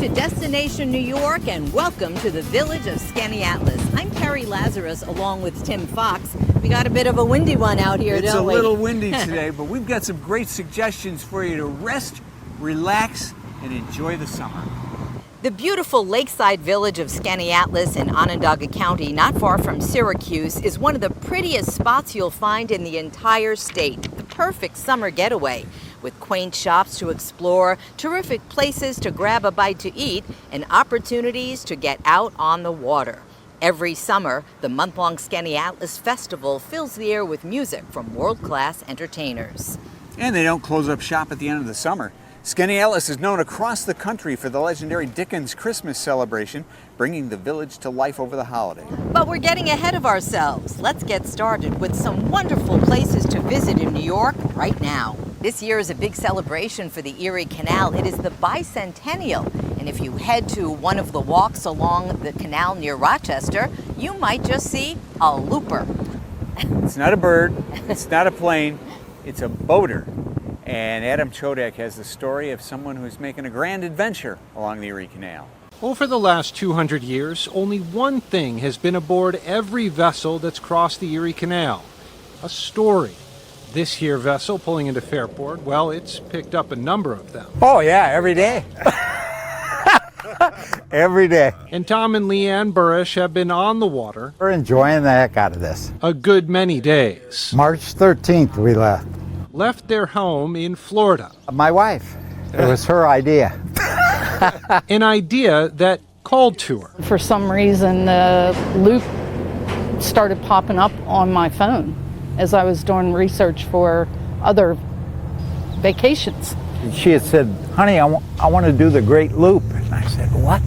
to Destination New York and welcome to the village of Skaneateles. I'm Carrie Lazarus along with Tim Fox. We got a bit of a windy one out here, don't we? It's a little windy today, but we've got some great suggestions for you to rest, relax, and enjoy the summer. The beautiful lakeside village of Skaneateles in Onondaga County, not far from Syracuse, is one of the prettiest spots you'll find in the entire state. The perfect summer getaway, with quaint shops to explore, terrific places to grab a bite to eat, and opportunities to get out on the water. Every summer, the month-long Skaneateles Festival fills the air with music from world-class entertainers. And they don't close up shop at the end of the summer. Skaneateles is known across the country for the legendary Dickens Christmas celebration, bringing the village to life over the holiday. But we're getting ahead of ourselves. Let's get started with some wonderful places to visit in New York right now. This year is a big celebration for the Erie Canal. It is the bicentennial. And if you head to one of the walks along the canal near Rochester, you might just see a looper. It's not a bird, it's not a plane, it's a boater. And Adam Chodak has the story of someone who's making a grand adventure along the Erie Canal. Over the last 200 years, only one thing has been aboard every vessel that's crossed the Erie Canal: a story. This here vessel pulling into Fairport, well, it's picked up a number of them. Oh yeah, every day. Every day. And Tom and Leanne Burrish have been on the water. We're enjoying the heck out of this. A good many days. March 13th we left. Left their home in Florida. My wife. It was her idea. An idea that called to her. For some reason, the loop started popping up on my phone as I was doing research for other vacations. She had said, honey, I want to do the Great Loop. And I said, what?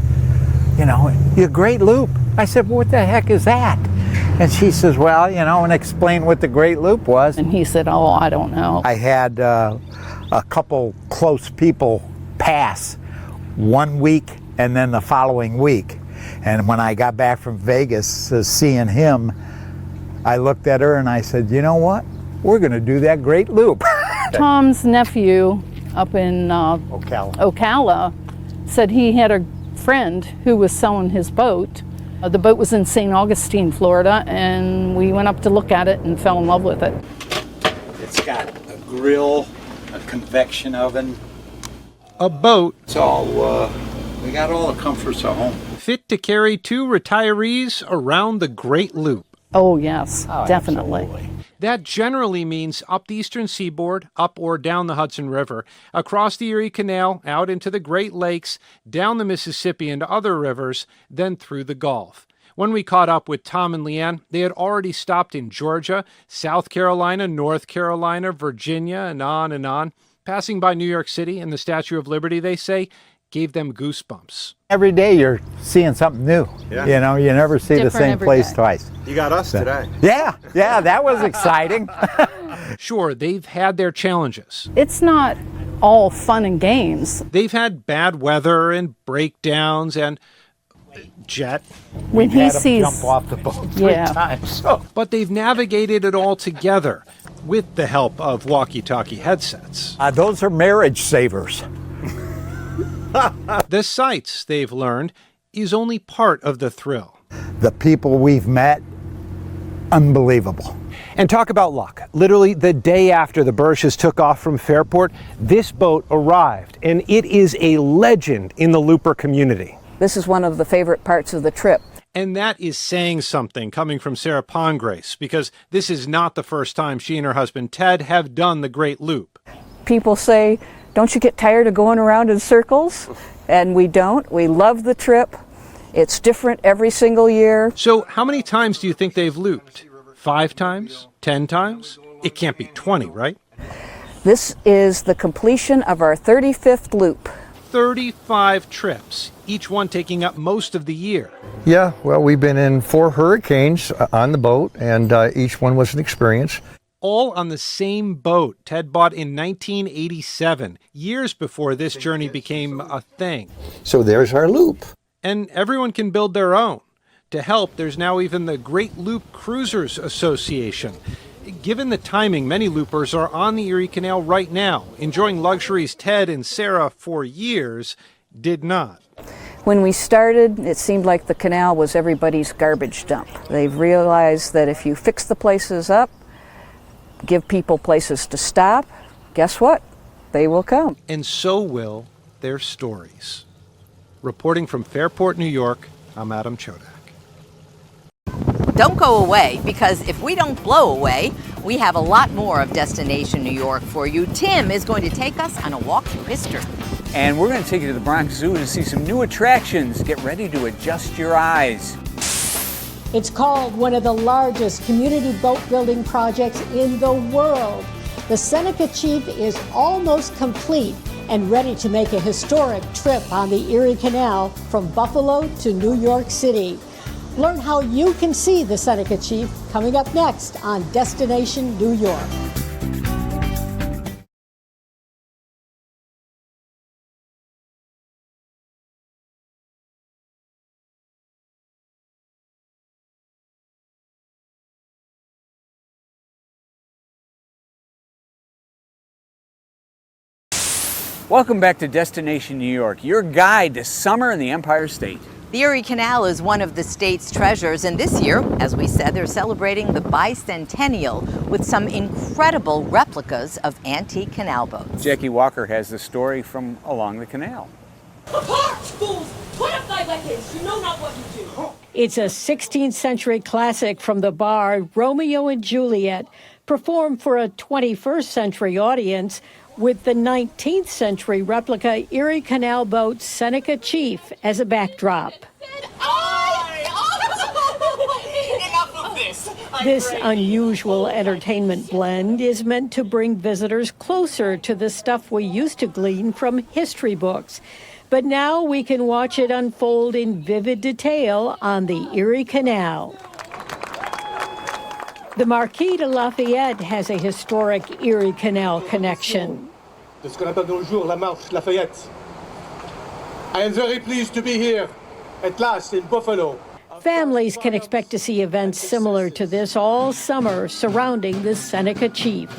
You know, the Great Loop. I said, what the heck is that? And she says, well, you know, and explain what the Great Loop was. And he said, oh, I don't know. I had a couple close people pass 1 week and then the following week. And when I got back from Vegas seeing him, I looked at her and I said, you know what? We're going to do that Great Loop. Tom's nephew up in Ocala said he had a friend who was selling his boat. The boat was in St. Augustine, Florida, and we went up to look at it and fell in love with it. It's got a grill, a convection oven. A boat. It's all, we got all the comforts of home. Fit to carry 2 retirees around the Great Loop. Oh, yes, definitely. Absolutely. That generally means up the eastern seaboard, up or down the Hudson River, across the Erie Canal, out into the Great Lakes, down the Mississippi and other rivers, then through the Gulf. When we caught up with Tom and Leanne, they had already stopped in Georgia, South Carolina, North Carolina, Virginia, and on, passing by New York City and the Statue of Liberty, they say, gave them goosebumps. Every day you're seeing something new. Yeah. You know, you never see the same place day. twice. You got us today. Yeah, that was exciting. Sure, they've had their challenges. It's not all fun and games. They've had bad weather and breakdowns and jet. When he Had 'em sees, jump off the boat 3 Yeah. times. So. But they've navigated it all together with the help of walkie-talkie headsets. Those are marriage savers. The sights, they've learned, is only part of the thrill. The people we've met, unbelievable. And talk about luck. Literally the day after the Burrishes took off from Fairport, this boat arrived, and it is a legend in the looper community. This is one of the favorite parts of the trip. And that is saying something coming from Sarah Pongrace, because this is not the first time she and her husband Ted have done the Great Loop. People say, don't you get tired of going around in circles? And we don't. We love the trip. It's different every single year. So how many times do you think they've looped? 5 times? 10 times? It can't be 20, right? This is the completion of our 35th loop. 35 trips, each one taking up most of the year. Yeah, well, we've been in 4 hurricanes on the boat, and each one was an experience. All on the same boat Ted bought in 1987, years before this journey became a thing. So there's our loop. And everyone can build their own. To help, there's now even the Great Loop Cruisers Association. Given the timing, many loopers are on the Erie Canal right now, enjoying luxuries Ted and Sarah for years did not. When we started, it seemed like the canal was everybody's garbage dump. They've realized that if you fix the places up, give people places to stop, guess what? They will come. And so will their stories. Reporting from Fairport, New York, I'm Adam Chodak. Don't go away, because if we don't blow away, we have a lot more of Destination New York for you. Tim is going to take us on a walk through history. And we're going to take you to the Bronx Zoo to see some new attractions. Get ready to adjust your eyes. It's called one of the largest community boat building projects in the world. The Seneca Chief is almost complete and ready to make a historic trip on the Erie Canal from Buffalo to New York City. Learn how you can see the Seneca Chief coming up next on Destination New York. Welcome back to Destination New York, your guide to summer in the Empire State. The Erie Canal is one of the state's treasures, and this year, as we said, they're celebrating the bicentennial with some incredible replicas of antique canal boats. Jackie Walker has the story from along the canal. Apart, fools! Put up thy weapons! You know not what you do! It's a 16th century classic from the bar, Romeo and Juliet, performed for a 21st century audience with the 19th century replica Erie Canal boat Seneca Chief as a backdrop. Enough of this! This unusual entertainment blend is meant to bring visitors closer to the stuff we used to glean from history books. But now we can watch it unfold in vivid detail on the Erie Canal. The Marquis de Lafayette has a historic Erie Canal connection. De ce qu'on appelle de nos jours la Marche Lafayette. I am very pleased to be here at last in Buffalo. Families can expect to see events similar to this all summer surrounding the Seneca Chief.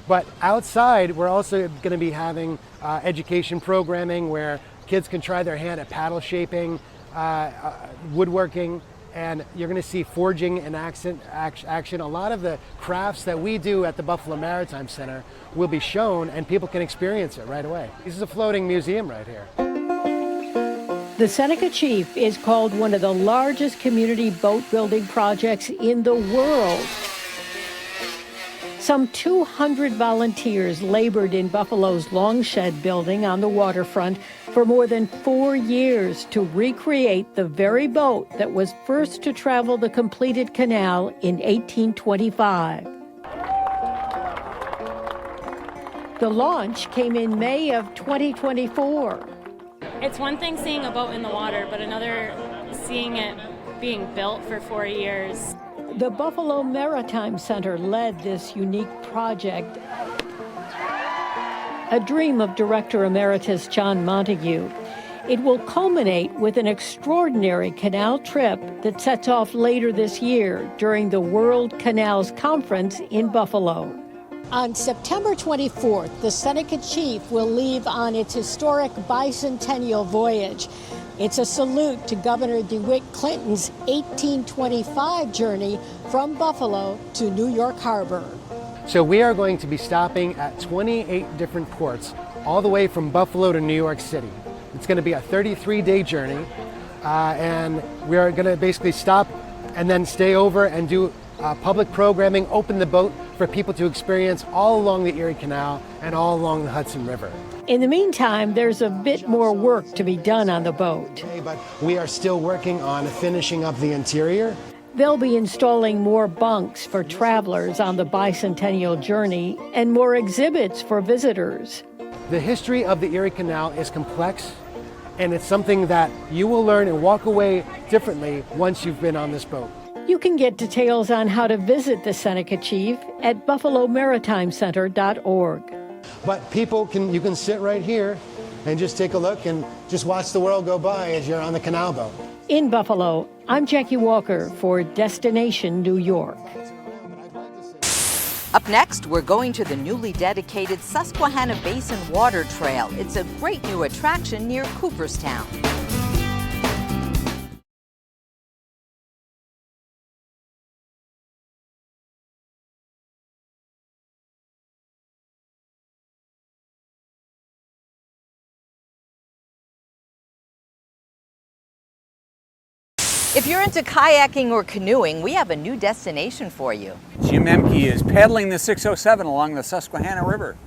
But outside, we're also going to be having education programming where kids can try their hand at paddle shaping, woodworking, and you're going to see forging and action. A lot of the crafts that we do at the Buffalo Maritime Center will be shown, and people can experience it right away. This is a floating museum right here. The Seneca Chief is called one of the largest community boat building projects in the world. Some 200 volunteers labored in Buffalo's Longshed building on the waterfront for more than 4 years to recreate the very boat that was first to travel the completed canal in 1825. The launch came in May of 2024. It's one thing seeing a boat in the water, but another seeing it being built for 4 years. The Buffalo Maritime Center led this unique project, a dream of Director Emeritus John Montague. It will culminate with an extraordinary canal trip that sets off later this year during the World Canals Conference in Buffalo. On September 24th, the Seneca Chief will leave on its historic bicentennial voyage. It's a salute to Governor DeWitt Clinton's 1825 journey from Buffalo to New York Harbor. So we are going to be stopping at 28 different ports, all the way from Buffalo to New York City. It's going to be a 33-day journey, and we are going to basically stop and then stay over and do public programming, open the boat for people to experience all along the Erie Canal and all along the Hudson River. In the meantime, there's a bit more work to be done on the boat. But we are still working on finishing up the interior. They'll be installing more bunks for travelers on the bicentennial journey and more exhibits for visitors. The history of the Erie Canal is complex, and it's something that you will learn and walk away differently once you've been on this boat. You can get details on how to visit the Seneca Chief at buffalomaritimeCenter.org. But you can sit right here and just take a look and just watch the world go by as you're on the canal boat. In Buffalo, I'm Jackie Walker for Destination New York. Up next, we're going to the newly dedicated Susquehanna Basin Water Trail. It's a great new attraction near Cooperstown. If you're into kayaking or canoeing, we have a new destination for you. Jim Emke is paddling the 607 along the Susquehanna River.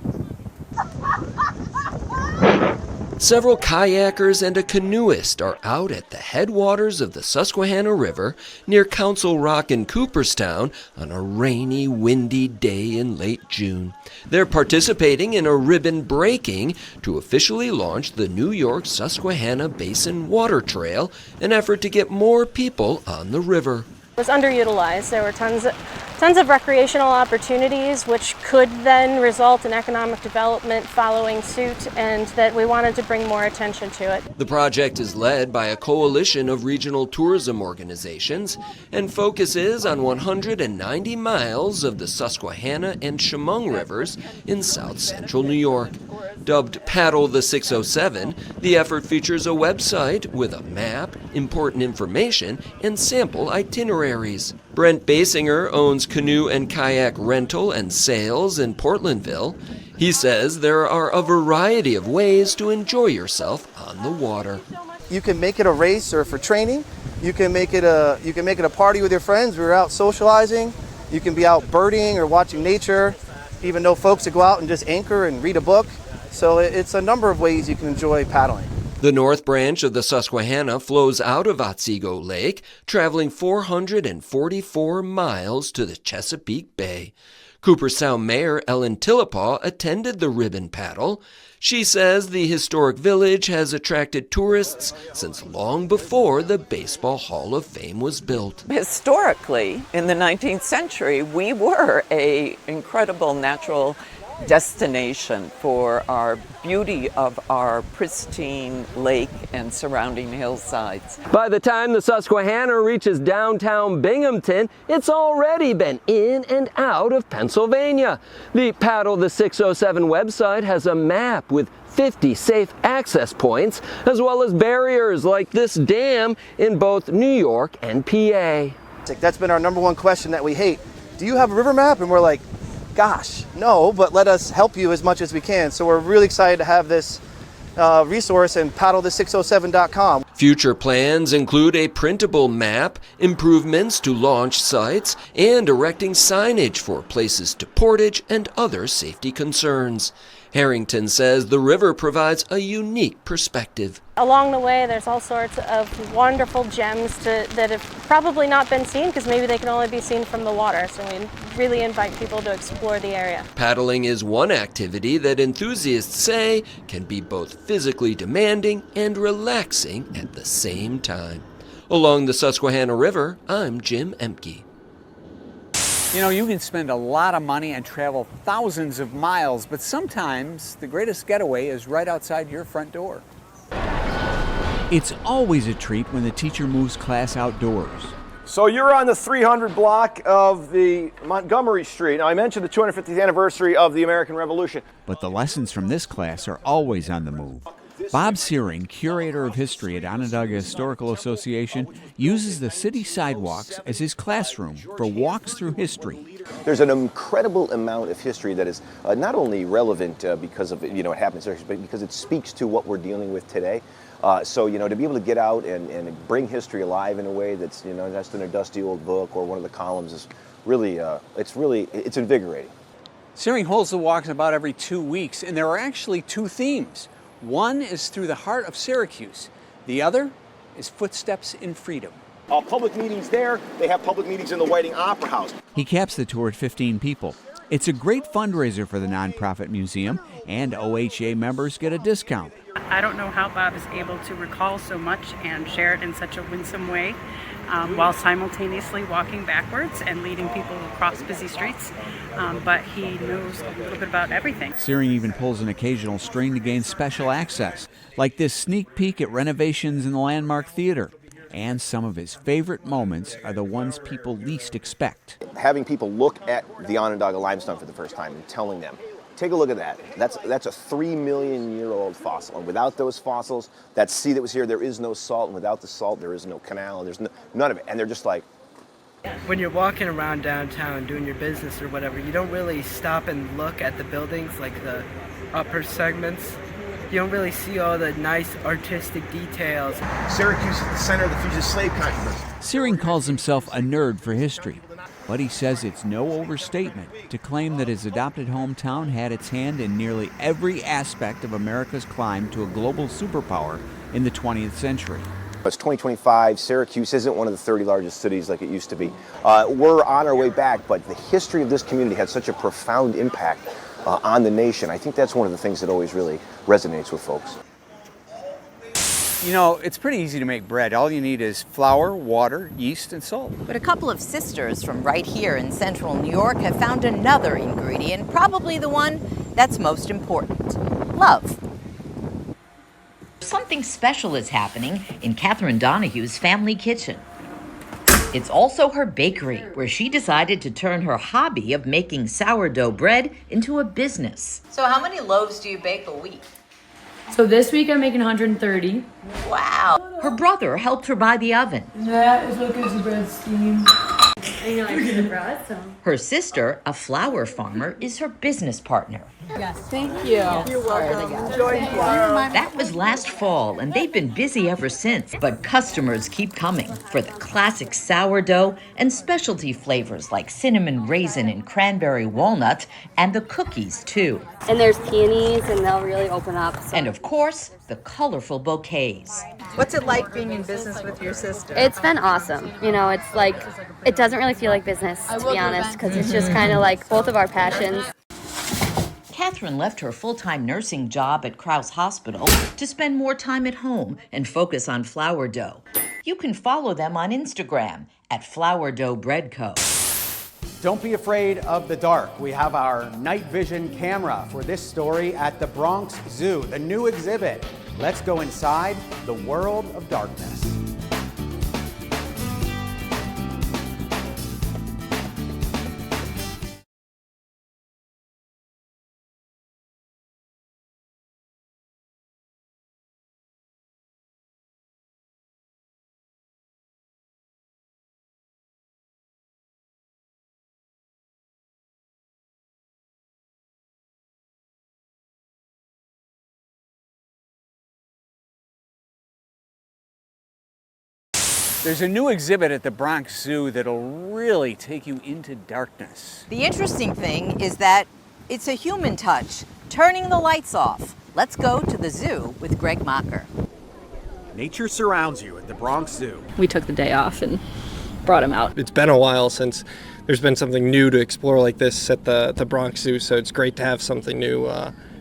Several kayakers and a canoeist are out at the headwaters of the Susquehanna River near Council Rock in Cooperstown on a rainy, windy day in late June. They're participating in a ribbon breaking to officially launch the New York Susquehanna Basin Water Trail, an effort to get more people on the river. It was underutilized. There were tons of recreational opportunities which could then result in economic development following suit, and that we wanted to bring more attention to it. The project is led by a coalition of regional tourism organizations and focuses on 190 miles of the Susquehanna and Chemung rivers in south central New York. Dubbed Paddle the 607, the effort features a website with a map, important information, and sample itineraries. Brent Basinger owns canoe and kayak rental and sales in Portlandville. He says there are a variety of ways to enjoy yourself on the water. You can make it a race or for training. You can make it a party with your friends. We're out socializing. You can be out birding or watching nature. Even know folks that go out and just anchor and read a book. So it's a number of ways you can enjoy paddling. The north branch of the Susquehanna flows out of Otsego Lake, traveling 444 miles to the Chesapeake Bay. Cooperstown Mayor Ellen Tillepaugh attended the ribbon paddle. She says the historic village has attracted tourists since long before the Baseball Hall of Fame was built. Historically, in the 19th century, we were an incredible natural destination for our beauty of our pristine lake and surrounding hillsides. By the time the Susquehanna reaches downtown Binghamton, it's already been in and out of Pennsylvania. The Paddle the 607 website has a map with 50 safe access points, as well as barriers like this dam in both New York and PA. That's been our number one question that we hate. Do you have a river map? And we're like, gosh, no, but let us help you as much as we can. So we're really excited to have this resource and paddlethe607.com. Future plans include a printable map, improvements to launch sites, and erecting signage for places to portage and other safety concerns. Harrington says the river provides a unique perspective. Along the way, there's all sorts of wonderful gems that have probably not been seen because maybe they can only be seen from the water. So we really invite people to explore the area. Paddling is one activity that enthusiasts say can be both physically demanding and relaxing at the same time. Along the Susquehanna River, I'm Jim Emke. You know, you can spend a lot of money and travel thousands of miles, but sometimes the greatest getaway is right outside your front door. It's always a treat when the teacher moves class outdoors. So you're on the 300 block of the Montgomery Street. Now, I mentioned the 250th anniversary of the American Revolution. But the lessons from this class are always on the move. Bob Searing, curator of history at Onondaga Historical Association, uses the city sidewalks as his classroom for walks through history. There's an incredible amount of history that is not only relevant because of it happens, but because it speaks to what we're dealing with today. So to be able to get out and bring history alive in a way that's just in a dusty old book or one of the columns is really it's invigorating. Searing holds the walks about every 2 weeks, and there are actually two themes. One is through the heart of Syracuse. The other is Footsteps in Freedom. Public meetings there. They have public meetings in the Whiting Opera House. He caps the tour at 15 people. It's a great fundraiser for the nonprofit museum, and OHA members get a discount. I don't know how Bob is able to recall so much and share it in such a winsome way while simultaneously walking backwards and leading people across busy streets. But he knows a little bit about everything. Searing even pulls an occasional string to gain special access, like this sneak peek at renovations in the Landmark Theater. And some of his favorite moments are the ones people least expect. Having people look at the Onondaga limestone for the first time and telling them, take a look at that. That's a 3 million year old fossil. And without those fossils, that sea that was here, there is no salt. And without the salt, there is no canal. There's none of it. And they're just like... When you're walking around downtown doing your business or whatever, you don't really stop and look at the buildings, like the upper segments. you don't really see all the nice artistic details. Syracuse is the center of the fugitive slave controversy. Searing calls himself a nerd for history, but he says it's no overstatement to claim that his adopted hometown had its hand in nearly every aspect of America's climb to a global superpower in the 20th century. It's 2025. Syracuse isn't one of the 30 largest cities like it used to be. We're on our way back, but the history of this community had such a profound impact on the nation. I think that's one of the things that always really resonates with folks. You know, it's pretty easy to make bread. All you need is flour, water, yeast, and salt. But a couple of sisters from right here in central New York have found another ingredient, probably the one that's most important: love. Something special is happening in Catherine Donahue's family kitchen. It's also her bakery, where she decided to turn her hobby of making sourdough bread into a business. So how many loaves do you bake a week? So this week I'm making 130. Wow. Her brother helped her buy the oven. That is what gives the bread steam. I know I made the bread, so. Her sister, a flower farmer, is her business partner. Yes, thank you. You're welcome. That was last fall, and they've been busy ever since. But customers keep coming for the classic sourdough and specialty flavors like cinnamon raisin and cranberry walnut, and the cookies, too. And there's peonies, and they'll really open up. So. And of course, the colorful bouquets. What's it like being in business with your sister? It's been awesome. You know, it's like, it doesn't really feel like business, to be honest, because it's just kind of like both of our passions. Catherine left her full-time nursing job at Crouse Hospital to spend more time at home and focus on flour dough. You can follow them on Instagram at Flour Dough Bread Co. Don't be afraid of the dark. We have our night vision camera for this story at the Bronx Zoo, the new exhibit. Let's go inside the world of darkness. There's a new exhibit at the Bronx Zoo that'll really take you into darkness. The interesting thing is that it's a human touch, turning the lights off. Let's go to the zoo with Greg Mocker. Nature surrounds you at the Bronx Zoo. We took the day off and brought him out. It's been a while since there's been something new to explore like this at the Bronx Zoo, so it's great to have something new.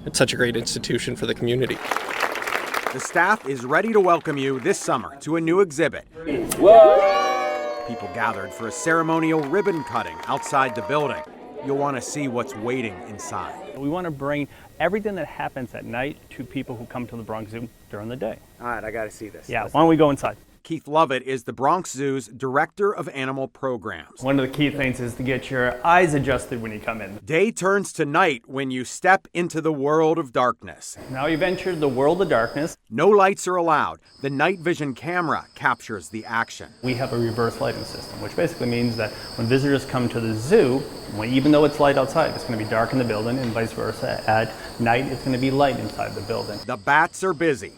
It's such a great institution for the community. The staff is ready to welcome you this summer to a new exhibit. Whoa! People gathered for a ceremonial ribbon cutting outside the building. You'll want to see what's waiting inside. We want to bring everything that happens at night to people who come to the Bronx Zoo during the day. All right, I got to see this. Yeah, why don't we go inside? Keith Lovett is the Bronx Zoo's Director of Animal Programs. One of the key things is to get your eyes adjusted when you come in. Day turns to night when you step into the world of darkness. Now you've entered the world of darkness. No lights are allowed. The night vision camera captures the action. We have a reverse lighting system, which basically means that when visitors come to the zoo, even though it's light outside, it's going to be dark in the building, and vice versa. At night, it's going to be light inside the building. The bats are busy.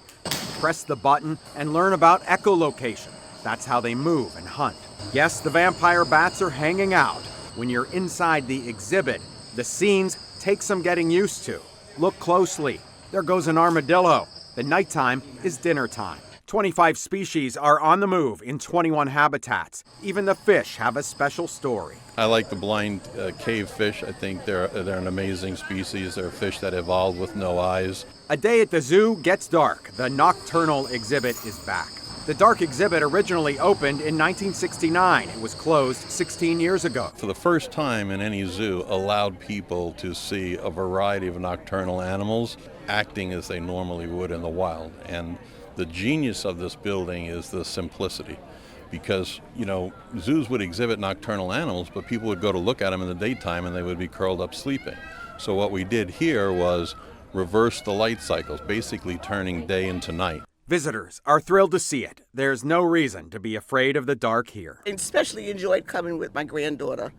Press the button and learn about echolocation. That's how they move and hunt. Yes, the vampire bats are hanging out. When you're inside the exhibit, the scenes take some getting used to. Look closely. There goes an armadillo. The nighttime is dinner time. 25 species are on the move in 21 habitats. Even the fish have a special story. I like the blind cave fish. I think they're an amazing species. They're a fish that evolved with no eyes. A day at the zoo gets dark. The nocturnal exhibit is back. The dark exhibit originally opened in 1969. It was closed 16 years ago. For the first time in any zoo, allowed people to see a variety of nocturnal animals acting as they normally would in the wild. And the genius of this building is the simplicity. Because, zoos would exhibit nocturnal animals, but people would go to look at them in the daytime and they would be curled up sleeping. So what we did here was reverse the light cycles, basically turning day into night. Visitors are thrilled to see it. There's no reason to be afraid of the dark here. Especially enjoyed coming with my granddaughter,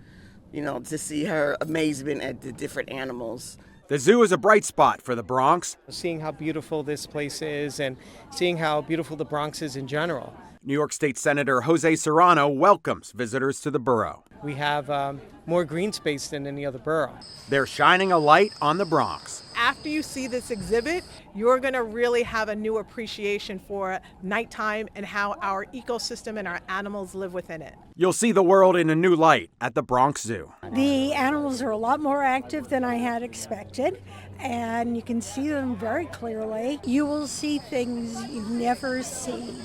to see her amazement at the different animals The zoo is a bright spot for the Bronx. Seeing how beautiful this place is and seeing how beautiful the Bronx is in general. New York State Senator Jose Serrano welcomes visitors to the borough. We have more green space than any other borough. They're shining a light on the Bronx. After you see this exhibit, you're going to really have a new appreciation for nighttime and how our ecosystem and our animals live within it. You'll see the world in a new light at the Bronx Zoo. The animals are a lot more active than I had expected, and you can see them very clearly. You will see things you never see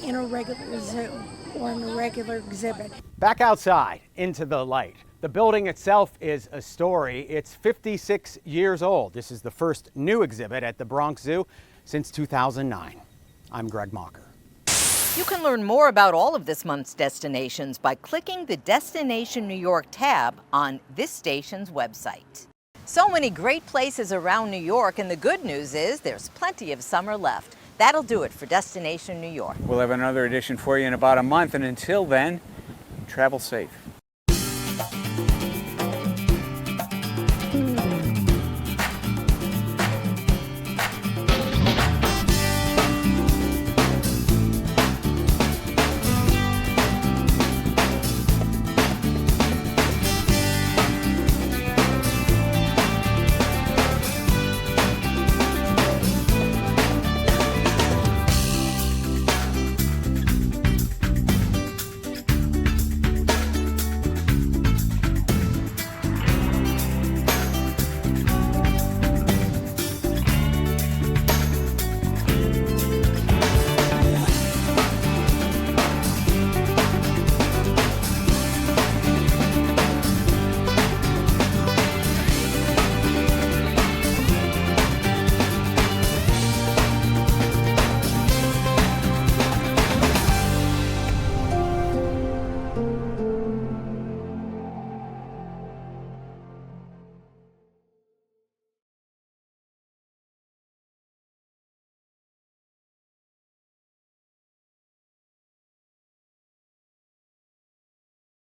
in a regular zoo or in a regular exhibit. Back outside into the light. The building itself is a story. It's 56 years old. This is the first new exhibit at the Bronx Zoo since 2009. I'm Greg Mocker. You can learn more about all of this month's destinations by clicking the Destination New York tab on this station's website. So many great places around New York, and the good news is there's plenty of summer left. That'll do it for Destination New York. We'll have another edition for you in about a month, and until then, travel safe.